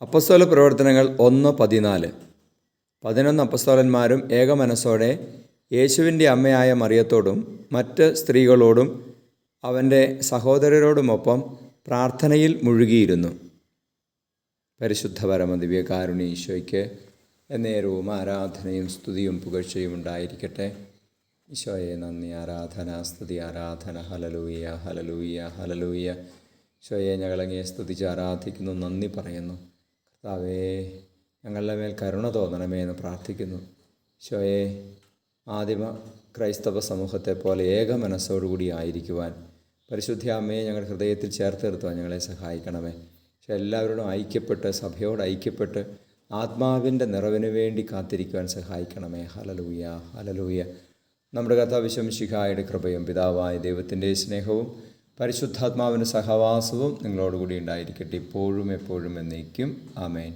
അപ്പസ്തോല പ്രവർത്തനങ്ങൾ 1:14. 11 അപ്പസ്തോലന്മാരും ഏകമനസ്സോടെ യേശുവിൻ്റെ അമ്മയായ മറിയത്തോടും മറ്റ് സ്ത്രീകളോടും അവൻ്റെ സഹോദരരോടുമൊപ്പം പ്രാർത്ഥനയിൽ മുഴുകിയിരുന്നു. പരിശുദ്ധ പരമദിവ്യകാരുണ്യ ഈശോയ്ക്ക് എന്നേരവും ആരാധനയും സ്തുതിയും പുകഴ്ചയും ഉണ്ടായിരിക്കട്ടെ. ഈശോയെ നന്ദി, ആരാധന, സ്തുതി, ആരാധന. Hallelujah, hallelujah, hallelujah. ഈശോയെ ഞങ്ങളങ്ങയെ സ്തുതിച്ച് ആരാധിക്കുന്നു, നന്ദി പറയുന്നു. കർത്താവേ, ഞങ്ങളുടെ മേൽ കരുണ തോന്നണമേ എന്ന് പ്രാർത്ഥിക്കുന്നു. ഈശോയെ, ആദിമ ക്രൈസ്തവ സമൂഹത്തെ പോലെ ഏക മനസ്സോടുകൂടി ആയിരിക്കുവാൻ പരിശുദ്ധ അമ്മയെ ഞങ്ങളുടെ ഹൃദയത്തിൽ ചേർത്ത് നിർത്തുവാൻ ഞങ്ങളെ സഹായിക്കണമേ. പക്ഷേ എല്ലാവരോടും ഐക്യപ്പെട്ട്, സഭയോട് ഐക്യപ്പെട്ട് ആത്മാവിൻ്റെ നിറവിന് വേണ്ടി കാത്തിരിക്കുവാൻ സഹായിക്കണമേ. Hallelujah, hallelujah. നമ്മുടെ കർത്താവ് മിശിഹായുടെ കൃപയും പിതാവായ ദൈവത്തിൻ്റെ സ്നേഹവും പരിശുദ്ധാത്മാവിൻ്റെ സഹവാസവും നിങ്ങളോടുകൂടി ഉണ്ടായിരിക്കട്ടെ, ഇപ്പോഴും എപ്പോഴും എന്നേക്കും. ആമേൻ.